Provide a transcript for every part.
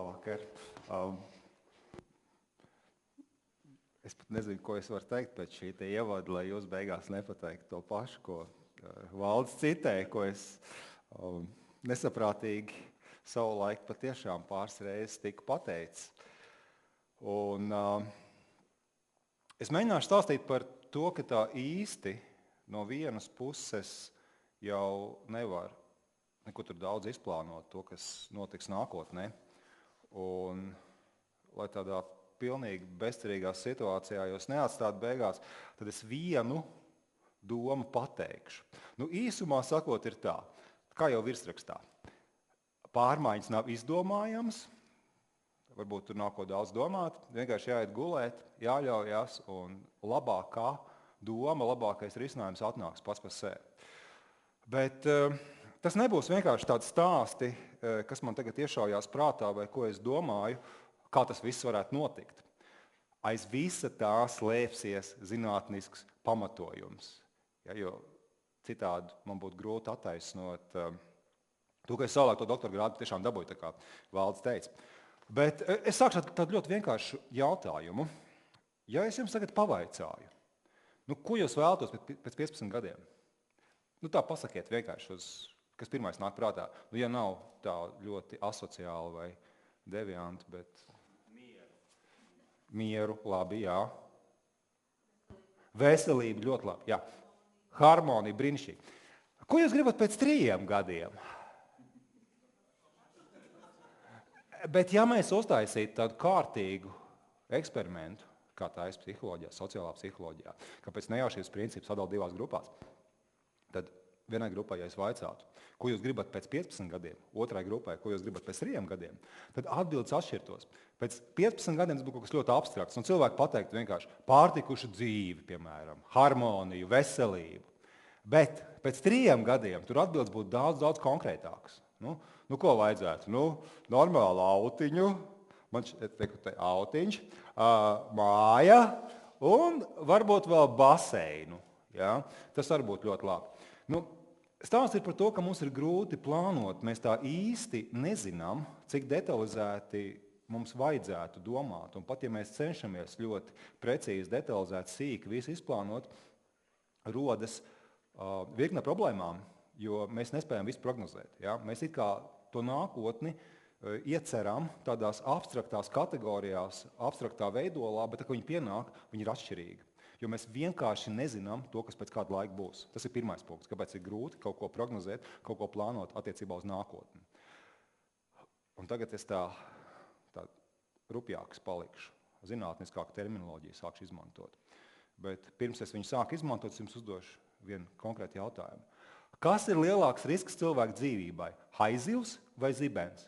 Labvakar. Es pat nezinu, ko es varu teikt pēc šī te ievada, lai jūs beigās nepateiktu to pašu, ko Valds citēja, ko es nesaprātīgi savu laiku patiešām pāris reizes tiku pateicis. Un es mēģināšu stāstīt par to, ka tā īsti no vienas puses jau nevar neko tur daudz izplānot, to, kas notiks nākotnē. Un, lai tādā pilnīgi bezcerīgā situācijā jūs neatstātu beigās, tad es vienu domu pateikšu. Īsumā sakot ir tā, kā jau virsrakstā. Pārmaiņas nav izdomājams, varbūt tur nav ko daudz domāt, vienkārši jāiet gulēt, jāļaujas un labākā doma, labākais risinājums atnāks pats par sevi. Bet tas nebūs vienkārši tāds stāsti, kas man tagad iešaujās prātā vai ko es domāju, kā tas viss varētu notikt. Aiz visa tā slēpsies zinātnisks pamatojums. Ja, jo citādi man būtu grūti attaisnot to, ka es savulaik to doktora grādu tiešām dabūju, tā kā Valds teica. Bet es sākšu tādu ļoti vienkāršu jautājumu. Ja es jums tagad pavaicāju, ko jūs vēlatos pēc 15 gadiem? Tā pasakiet vienkārši, kas pirmais nāk prātā. Ja nav tā ļoti asociāli vai devianti, bet... Mieru, labi, jā. Veselība, ļoti labi, jā. Harmonija, brīnišķīgi. Ko jūs gribat pēc 3 gadiem? Bet ja mēs uztaisītu tādu kārtīgu eksperimentu, kā tā ir psiholoģijā, sociālā psiholoģijā, kāpēc nejaušības princips sadala 2 grupās, tad vienai grupai, ja es vaicātu, ko jūs gribat pēc 15 gadiem, otrai grupai, ko jūs gribat pēc 3 gadiem, tad atbildes atšķirtos. Pēc 15 gadiem tas būtu kaut kas ļoti abstrakts, un cilvēki pateiktu vienkārši pārtikušu dzīvi, piemēram, harmoniju, veselību. Bet pēc 3 gadiem tur atbildes būtu daudz konkrētākas. Ko vajadzētu? Normālu autiņu, man teiktu autiņš, māja un varbūt vēl baseinu. Ja? Tas var būt ļoti labi. Stāsts ir par to, ka mums ir grūti plānot. Mēs tā īsti nezinām, cik detalizēti mums vajadzētu domāt. Un pat ja mēs cenšamies ļoti precīzi, detalizēti, sīki visu izplānot, rodas virkne problēmām, jo mēs nespējam visu prognozēt. Ja? Mēs it kā to nākotni ieceram tādās abstraktās kategorijās, abstraktā veidolā, bet, kad viņi pienāk, viņi ir atšķirīgi. Jo mēs vienkārši nezinām to, kas pēc kāda laika būs. Tas ir pirmais punkts, kāpēc ir grūti kaut ko prognozēt, kaut ko plānot attiecībā uz nākotni. Un tagad es tā rupjāks palikšu, zinātniskāku terminoloģiju sākšu izmantot. Bet pirms es viņu sāku izmantot, es jums uzdošu vienu konkrētu jautājumu. Kas ir lielāks risks cilvēku dzīvībai? Haizivs vai zibens?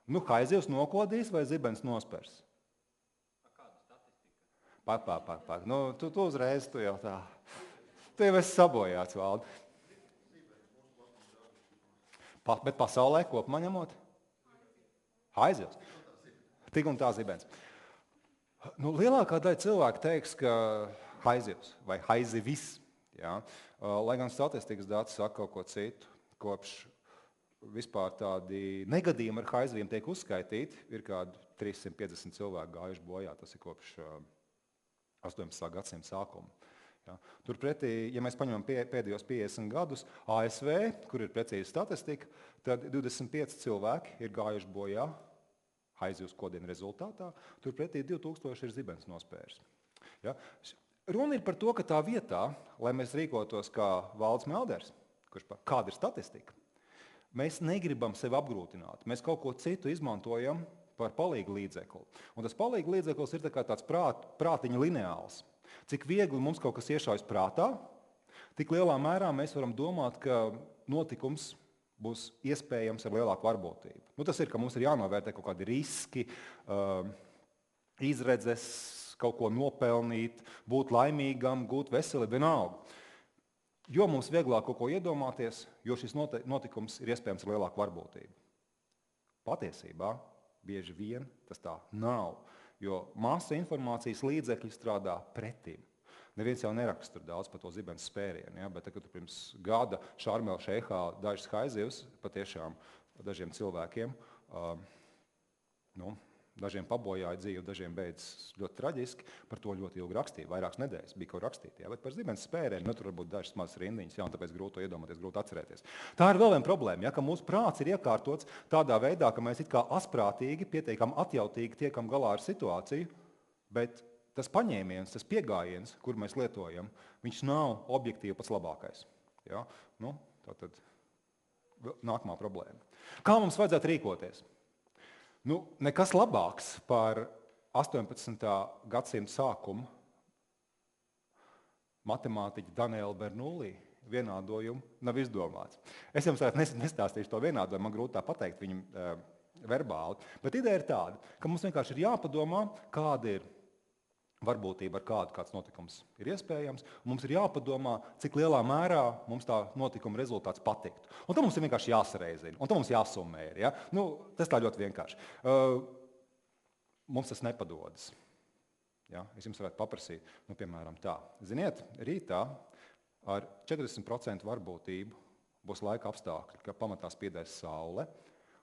Haizivs nokodīs vai zibens nospers? Pak. Tu uzreiz, tu jau tā. Tu jau esi sabojāts, Valdi. Bet pasaulē kopumā ņemot? Haizivs. Tik un tā zibens. Lielākā daļa cilvēku teiks, ka haizivs vai haizivis. Ja? Lai gan statistikas dati saka kaut ko citu, kopš vispār tādi negadījumi ar haiziviem tiek uzskaitīti, ir kādi 350 cilvēki gājuši bojā, tas ir kopš 18. gadsimta sākuma. Ja? Turpretī, ja mēs paņemam pēdējos 50 gadus, ASV, kur ir precīza statistika, tad 25 cilvēki ir gājuši bojā haizivs kodiena rezultātā, turpretī 2000 ir zibens nospērs. Ja? Runa ir par to, ka tā vietā, lai mēs rīkotos kā Valds Melders, kāda ir statistika, mēs negribam sevi apgrūtināt. Mēs kaut ko citu izmantojam par palīgu līdzekli. Un tas palīgu līdzeklis ir tāds prātiņa lineāls. Cik viegli mums kaut kas iešaujas prātā, tik lielā mērā mēs varam domāt, ka notikums būs iespējams ar lielāku varbūtību. Tas ir, ka mums ir jānovērtē kaut kādi riski, izredzes, kaut ko nopelnīt, būt laimīgam, gūt veselību, vienalga. Jo mums vieglāk kaut ko iedomāties, jo šis notikums ir iespējams ar lielāku varbūtību. Patiesībā bieži vien tas tā nav, jo masa informācijas līdzekļi strādā pretim. Neviens jau neraksta tur daudz par to zibens spērienu, ja? Bet kad pirms gada Šarmela šeihā dažas haizivs patiešām dažiem cilvēkiem Dažiem pabojāja dzīvi, dažiem beidzas ļoti traģiski, par to ļoti ilgi rakstīja, vairākas nedēļas bija ko rakstīt, bet par zibens spērienu, tur varbūt dažas mazas rindiņas, un tāpēc grūti to iedomāties, grūti atcerēties. Tā ir vēl viena problēma, ka mūsu prāts ir iekārtots tādā veidā, ka mēs it kā asprātīgi, pietiekami atjautīgi tiekam galā ar situāciju, bet tas paņēmiens, tas piegājiens, kur mēs lietojam, viņš nav objektīvi pats labākais. Ja? Tātad nākamā problēma. Kā mums vajadzētu rīkoties? Nekas labāks par 18. gadsimta sākumu matemātiķa Daniela Bernoulli vienādojumu nav izdomāts. Es jums nestāstīšu to vienādojumu, man grūti tā pateikt viņam verbāli, bet ideja ir tāda, ka mums vienkārši ir jāpadomā, kāda ir varbūtība, ar kāds notikums ir iespējams, un mums ir jāpadomā, cik lielā mērā mums tā notikuma rezultāts patiktu. Un tad mums ir vienkārši jāsareizina, un tad mums jāsummē. Ja? Tas tā ļoti vienkārši. Mums tas nepadodas. Ja? Es jums varētu paprasīt, piemēram, tā. Ziniet, rītā ar 40% varbūtību būs laika apstākļi, ka pamatā spiedēs saule,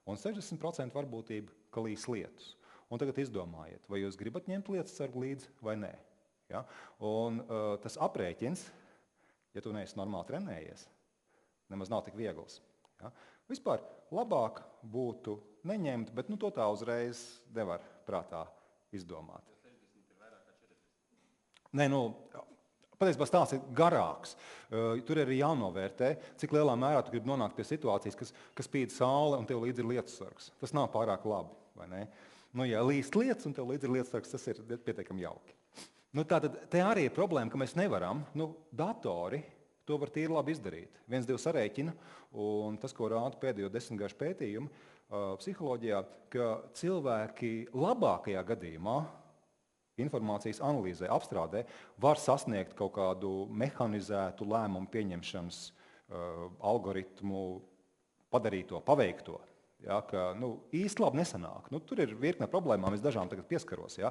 un 60% varbūtība, ka līs lietus. Un tagad izdomājiet, vai jūs gribat ņemt lietussargu līdzi vai nē. Ja? Un tas aprēķins, ja tu neesi normāli trenējies, nemaz nav tik viegls. Ja? Vispār labāk būtu neņemt, bet to tā uzreiz nevar prātā izdomāt. 60 ir vairāk kā 40. Nē, patiesībā stāsts ir garāks. Tur ir jānovērtē, cik lielā mērā tu gribi nonākt pie situācijas, kas spīd saule un tev līdzi ir lietussargs. Tas nav pārāk labi, vai ne? Ja līst lietas un tev līdzi ir lietussargs, tas ir pietiekami jauki. Tātad te arī ir problēma, ka mēs nevaram, datori to var tīri labi izdarīt. 1-2 sarēķina, un tas, ko rāda pēdējo 10-gažu pētījumu psiholoģijā, ka cilvēki labākajā gadījumā informācijas analīzē, apstrādē, var sasniegt kaut kādu mehanizētu lēmumu pieņemšanas algoritmu padarīto, paveikto. Ja, ka īsti labi nesanāk. Tur ir virkne problēmām, es dažām tagad pieskaros. Ja.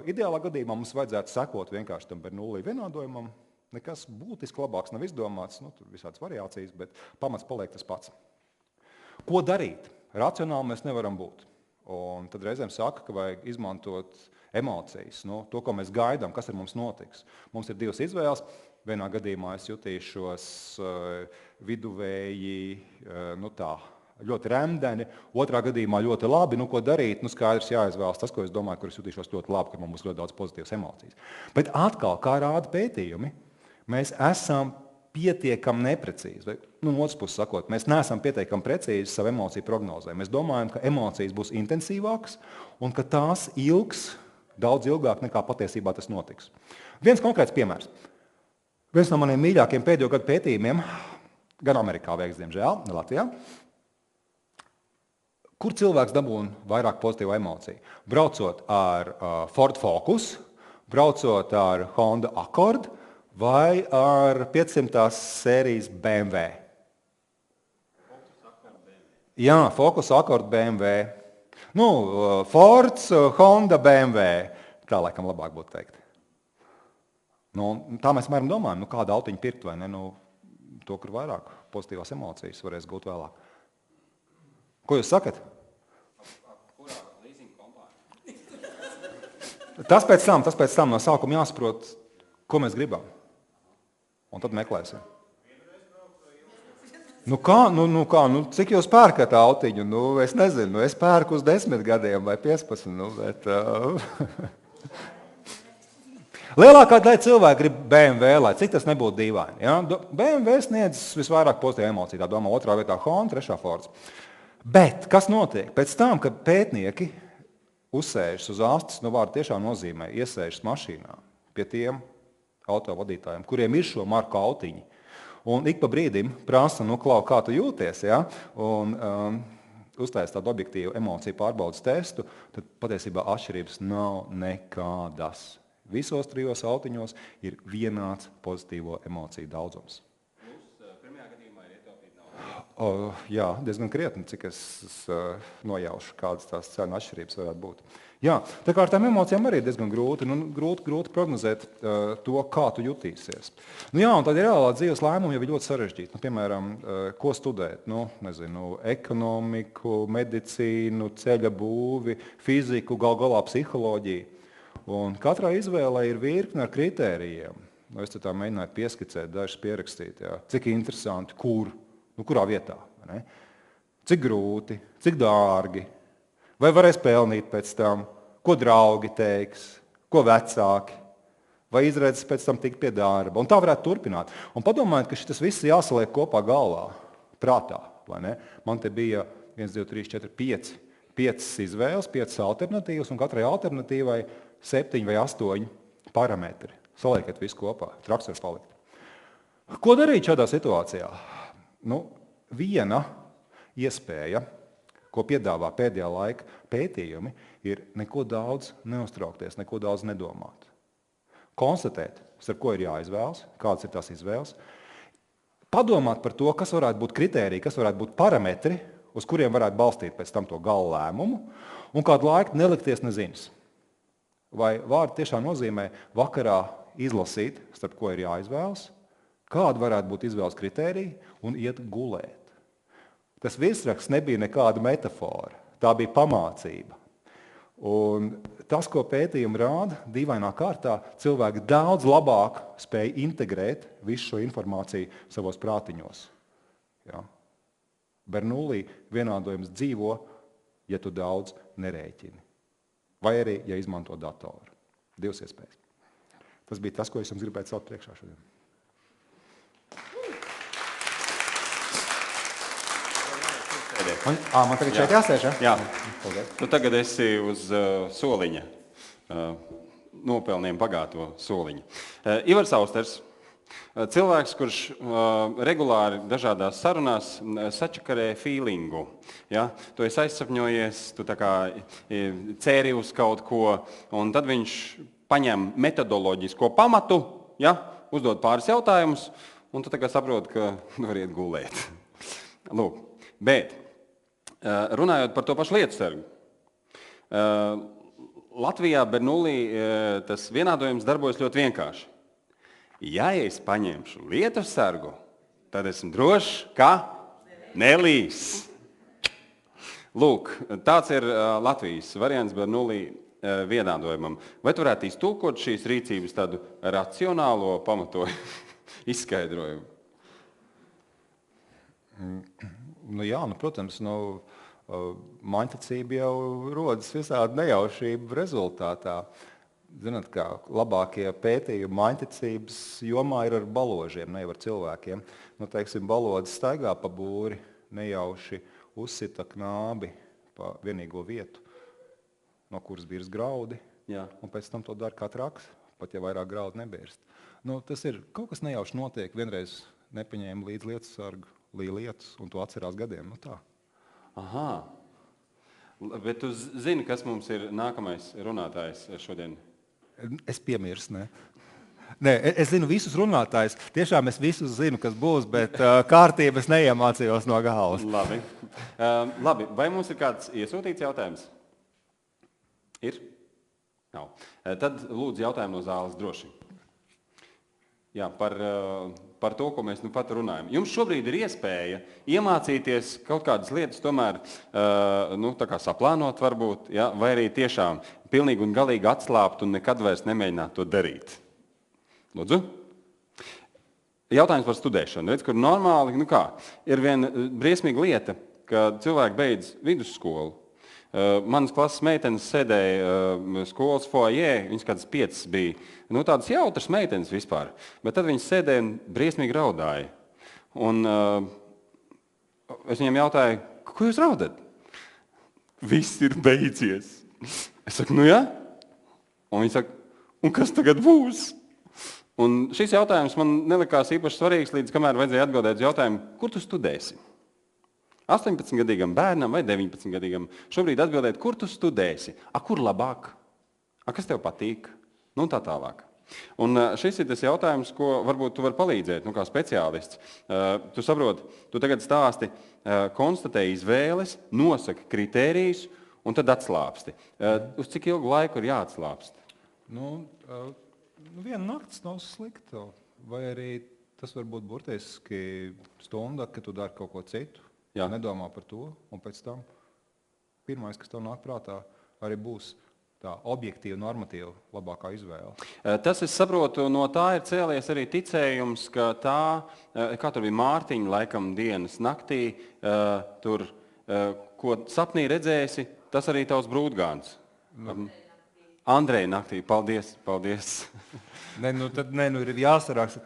Ideālā gadījumā mums vajadzētu sekot vienkārši tam Bernoulli vienādojumam. Nekas būtiski labāks nav izdomāts, tur visādas variācijas, bet pamats paliek tas pats. Ko darīt? Racionāli mēs nevaram būt. Un tad reizēm saka, ka vajag izmantot emocijas, to, ko mēs gaidām, kas ar mums notiks. Mums ir 2 izvēles. Vienā gadījumā es jutīšos viduvēji, ļoti remdeni, otrā gadījumā ļoti labi, ko darīt, skaidrs jāizvēlas tas, ko es domāju, kur es jutīšos ļoti labi, ka man būs ļoti daudz pozitīvas emocijas. Bet atkal, kā rāda pētījumi, mēs esam pietiekami neprecīzi. No otras puses sakot, mēs neesam pietiekami precīzi savu emociju prognozē. Mēs domājam, ka emocijas būs intensīvākas un ka tās ilgs daudz ilgāk nekā patiesībā tas notiks. Viens konkrēts piemērs. Viens no maniem mīļākiem pēdējo gadu pētījumiem, gan Amerikā veikts, diemžēl, ne Latvijā, kur cilvēks dabūna vairāk pozitīvu emociju? Braucot ar Ford Focus, braucot ar Honda Accord vai ar 500. sērijas BMW? Jā, Focus, Accord, BMW. Fords, Honda, BMW. Tā laikam labāk būtu teikt. Tā mēs mēram domājam, kādu autiņu pirkt vai ne? To, kur vairāk pozitīvās emocijas varēs gūt vēlāk. Ko jūs sakat? Kurā leasing kompānija? Tas pēc tam no sākuma jāsaprot, ko mēs gribam. Un tad meklēsim. Cik jūs pērkat autiņu? Es nezinu, es pērku uz 10 gadiem vai 15. Bet, lielākā daļa cilvēku grib BMW, lai cik tas nebūtu dīvaini. Ja? BMW sniedz visvairāk pozitīvu emociju. Tā domā 2. vietā Honda, 3. Fords. Bet kas notiek? Pēc tam, kad pētnieki uzsēžas uz astes, vārdu tiešām nozīmē iesēžas mašīnā pie tiem autovadītājiem, kuriem ir šo marku autiņi. Un ik pa brīdim prasa, Klau, kā tu jūties, ja? Un uztais tādu objektīvu emociju pārbaudas testu, tad patiesībā atšķirības nav nekādas. Visos 3 autiņos ir vienāds pozitīvo emociju daudzums. Pirmajā gadījumā ir ietaupīt naudu. Jā, diezgan krietni, cik es nojaušu, kādas tās cenu atšķirības varētu būt. Jā, tā kā ar tām emocijām arī diezgan grūti prognozēt to, kā tu jutīsies. Nu jā, un tad reālā dzīves lēmumi jau ir ļoti sarežģīti. Nu, piemēram, ko studēt? Nu, nezinu, ekonomiku, medicīnu, ceļa būvi, fiziku, galā psiholoģiju. Un katrā izvēlē ir virkne ar kritērijiem. Nu, es tā mēģināju pieskicēt, dažus pierakstīt. Jā. Cik interesanti, kur? Nu, kurā vietā? Ne? Cik grūti, cik dārgi, vai varēs pelnīt pēc tam, ko draugi teiks, ko vecāki, vai izredzes pēc tam tikt pie darba. Un tā varētu turpināt. Un padomājiet, ka šis viss jāsaliek kopā galvā, prātā. Vai ne? Man te bija 1, 2, 3, 4, 5 izvēles, 5 alternatīvas, un katrai alternatīvai 7 vai 8 parametri. Saliekat visu kopā, traks var palikt. Ko darīt šādā situācijā? Nu, viena iespēja, ko piedāvā pēdējā laika pētījumi, ir neko daudz neuztraukties, neko daudz nedomāt. Konstatēt, ar ko ir jāizvēlas, kādas ir tās izvēles. Padomāt par to, kas varētu būt kritēriji, kas varētu būt parametri, uz kuriem varētu balstīt pēc tam to gala lēmumu, un kādu laiku nelikties nezinis. Vai vārdi tiešām nozīmē vakarā izlasīt, starp ko ir jāizvēlas, kāda varētu būt izvēles kritērija un iet gulēt. Tas virsraksts nebija nekāda metafora, tā bija pamācība. Un tas, ko pētījumi rāda, dīvainā kārtā, cilvēki daudz labāk spēja integrēt visu šo informāciju savos prātiņos. Ja? Bernoulli vienādojums dzīvo, ja tu daudz nerēķini. Vai arī, ja izmanto datoru. 2 iespējas. Tas bija tas, ko es jums gribētu celt priekšā šodien. Man tagad šeit jāsēž, ja? Jā. Nu, tagad esi uz soliņa, nopelniem bagāto soliņa. Ivars Austers, cilvēks, kurš regulāri dažādās sarunās sačakarē feelingu. Ja? Tu esi aizsapņojies, tu tā kā cēri uz kaut ko, un tad viņš paņem metodoloģisko pamatu, ja? Uzdod pāris jautājumus, un tu tā kā saproti, ka var iet gulēt. Lūk, bet runājot par to pašu lietusargu. Latvijā Bernoulli tas vienādojums darbojas ļoti vienkārši. Ja es paņemšu lietusargu, tad esmu drošs, ka nelīs. Lūk, tāds ir Latvijas variants Bernoulli vienādojumam. Vai tu varētu iztulkot šīs rīcības tādu racionālo pamatojumu izskaidrojumu? Nu jā, protams, maņticība jau rodas visādi nejaušību rezultātā. Zināt, kā labākie pētījumi maņticības jomā ir ar baložiem, ne jau ar cilvēkiem. Nu, teiksim, balodis staigā pa būri, nejauši uzsita knābi pa vienīgo vietu, no kuras birst graudi, jā. Un pēc tam to dara kā traks, pat ja vairāk graudu nebirst. Nu, tas ir kaut kas nejauši notiek, vienreiz nepaņēma līdz lietusargu, līja lietus, un to atcerās gadiem. Nu tā. Aha. Bet tu zini, kas mums ir nākamais runātājs šodien? Es piemirstu, ne? Nē, es zinu visus runātājus. Tiešām es visus zinu, kas būs, bet kārtības neiemācījos no galvas. Labi. Labi. Vai mums ir kāds iesūtīts jautājums? Ir? Nav. Tad lūdzu jautājumu no zāles droši. Jā, par to, ko mēs nu pat runājam. Jums šobrīd ir iespēja iemācīties kaut kādas lietas tomēr tā kā saplānot varbūt, ja? Vai arī tiešām pilnīgi un galīgi atslāpt un nekad vairs nemēģināt to darīt. Lūdzu? Jautājums par studēšanu. Redz, kur normāli, ir viena briesmīga lieta, ka cilvēki beidz vidusskolu. Manas klases meitenes sēdēja skolas foajē, viņas kādas 5 bija. Tādas jautras meitenes vispār. Bet tad viņas sēdēja un briesmīgi raudāja. Un es viņiem jautāju, ko jūs raudat? Viss ir beidzies. Es saku, nu jā? Un viņi saka, un kas tagad būs? Un šis jautājums man nelikās īpaši svarīgs, līdz kamēr vajadzēja atbildēt uz jautājumu, kur tu studēsi? 18-gadīgam bērnam vai 19-gadīgam šobrīd atbildēt, kur tu studēsi? Kur labāk? Kas tev patīk? Nu tā tālāk. Un šis ir tas jautājums, ko varbūt tu vari palīdzēt, kā speciālists. Tu saproti, tu tagad stāsti, konstatēji izvēles, nosaki kritērijus un tad atslāpsti. Uz cik ilgu laiku ir jāatslāpst? Viena nakts nav slikta, vai arī tas var būt burtiski stunda, ka tu dari kaut ko citu, nedomā par to, un pēc tam pirmais, kas tev nāk prātā, arī būs tā objektīva, normatīva, labākā izvēle. Tas, es saprotu, no tā ir cēlies arī ticējums, ka tā, kā tur bija Mārtiņa, laikam dienas naktī, tur, ko sapnī redzēsi, tas arī tavs brūtgāns. Andrej naktī, paldies. Tad ir jāsaraksta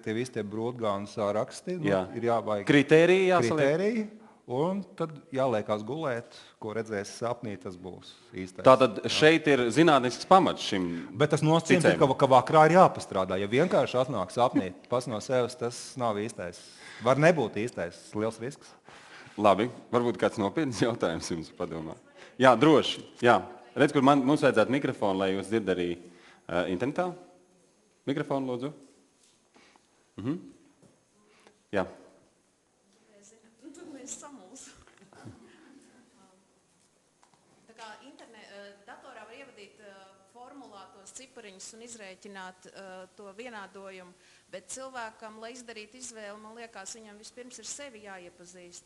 tie visi tie brūtgānu sāraksti, ir jāvajag kritēriji, un tad jāliekās gulēt, ko redzēsi sapnī, tas būs īstais. Tātad šeit ir zinātnisks pamats šim ticējumam. Bet tas nosacījums ir, ka vakarā ir jāpastrādā. Ja vienkārši atnāk sapnī, pats no sevis, tas nav īstais. Var nebūt īstais, liels risks. Labi, varbūt kāds nopietns jautājums jums padomā. Jā, droši. Jā. Redz, kur mums vajadzētu mikrofonu, lai jūs dzird arī internetā. Mikrofonu, lūdzu. Jā. Mēs samulsu. Tā kā datorā var ievadīt formulā tos cipariņus un izrēķināt to vienādojumu, bet cilvēkam, lai izdarītu izvēli, man liekas, viņam vispirms ir sevi jāiepazīst,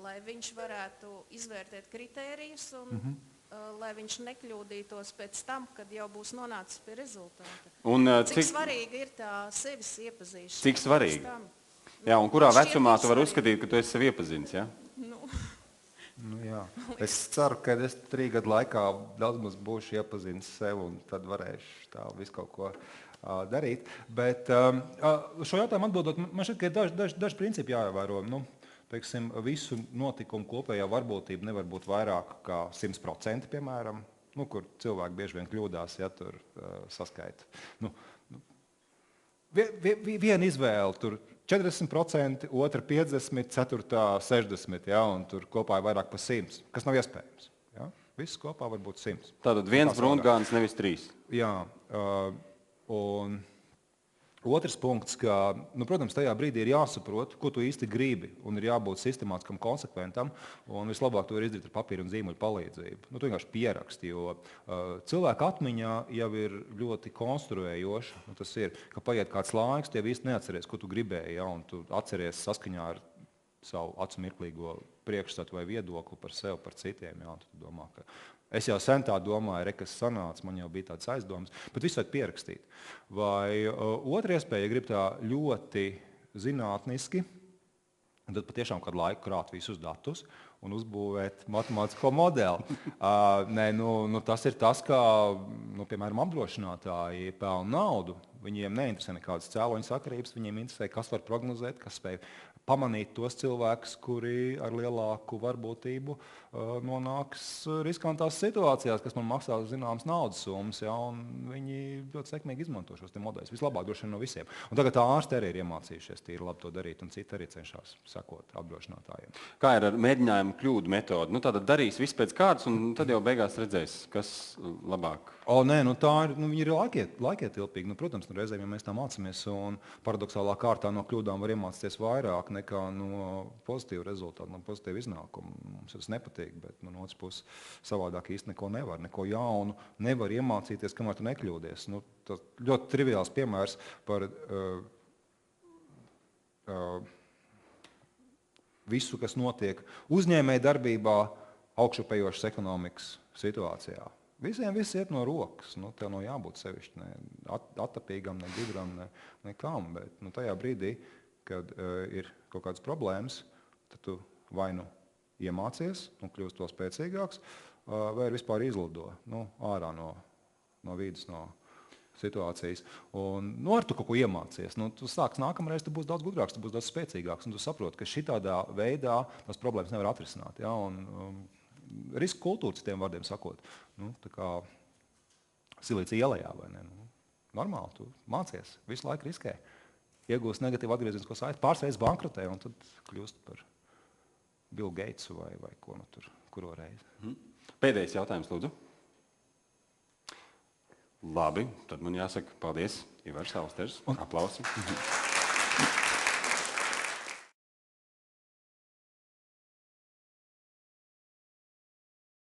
lai viņš varētu izvērtēt kritērijus un lai viņš nekļūdītos pēc tam, kad jau būs nonācis pie rezultāta. Cik svarīga ir tā sevis iepazīšana? Cik svarīga? Jā, un kurā vecumā tu vari uzskatīt, ka tu esi sevi iepazīnis, ja? Jā. Es ceru, ka es 3 gadu laikā daudz maz būšu iepazīnis sevi un tad varēšu tā visu kaut ko darīt. Bet šo jautājumu atbildot, man šķiet, ka ir daži principi jāievēro. Teiksim, visu notikumu kopējā varbūtība nevar būt vairāk kā 100%, piemēram, kur cilvēki bieži vien kļūdās, ja tur saskaita. Viena izvēle, tur 40%, otra 50%, ceturtā 60%, ja, un tur kopā ir vairāk par 100, kas nav iespējams. Ja? Viss kopā var būt 100. Tātad viens brūtgāns, nevis 3. Jā, un otrs punkts, ka, protams, tajā brīdī ir jāsaprot, ko tu īsti gribi, un ir jābūt sistemātiskam, konsekventam, un vislabāk to ir izdarīt ar papīra un zīmuļu palīdzību. Tu vienkārši pieraksti, jo cilvēka atmiņā jau ir ļoti konstruējoša. Tas ir, ka paiet kāds laiks, tie īsti neatceries, ko tu gribēji, ja, un tu atceries saskaņā ar savu acumirklīgo priekšstatu vai viedokli par sevi, par citiem. Ja, tu domā, ka es jau sen tā domāju, kas sanāca, man jau bija tāds aizdomas, bet visu vajag pierakstīt. Vai otra iespēja, ja grib tā ļoti zinātniski, tad patiešām kādu laiku krāt visus datus un uzbūvēt matemātisko modeli. Tas ir tas, kā, piemēram, apdrošinātāji pelna naudu. Viņiem neinteresē nekādas cēloņu sakarības, viņiem interesē, kas var prognozēt, kas spēj pamanīt tos cilvēkus, kuri ar lielāku varbūtību nonāks riskantās situācijās, kas man maksā zināmas naudas summas, ja, un viņi ļoti sekmīgi izmanto šos modeļus. Vislabāk droši vien no visiem. Un tagad ārsti arī ir iemācījušies tīri labi to darīt, un citi arī cenšas sekot apdrošinātājiem. Kā ir ar mēģinājumu kļūdu metodu? Tātad darīs viss pēc kārtas, un tad jau beigās redzēs, kas labāk. Viņi ir laikietilpīgi. Protams, reizēm, ja mēs tā mācāmies, un paradoxālā kārtā no kļūdām var iemācīties vairāk nekā no pozitīva rezultāta, no pozitīva iznākuma. Mums tas nepatīk, bet no otras puses savādāk īsti neko nevar, neko jaunu nevar iemācīties, kamēr tu nekļūdies. Tas ļoti triviāls piemērs par visu, kas notiek uzņēmēju darbībā augšupejošas ekonomikas situācijā. Visiem viss iet no rokas. Tev nav jābūt sevišķi ne attapīgam, ne gudram, ne kam, bet tajā brīdī, kad ir kaut kādas problēmas, tad tu vai iemācies un kļūst to spēcīgāks, vai vispār izlido ārā no vidas, no situācijas. Un ar tu kaut ko iemācies. Tu sāks nākamreiz, tu būsi daudz gudrāks, tu būsi daudz spēcīgāks, un tu saproti, ka šitādā veidā tās problēmas nevar atrisināt. Ja? Riska kultūra, citiem vārdiem sakot, tā kā Silīcija ielējā, vai ne? Normāli, tu mācies, visu laiku riskē. Iegūst negatīvu atgriezienisko saiti, pārsreiz bankrotē, un tad kļūst par Bill Gatesu vai ko tur, kuro reizi. Pēdējais jautājums, lūdzu. Labi, tad man jāsaka paldies, Ivars Alsters. Aplausi.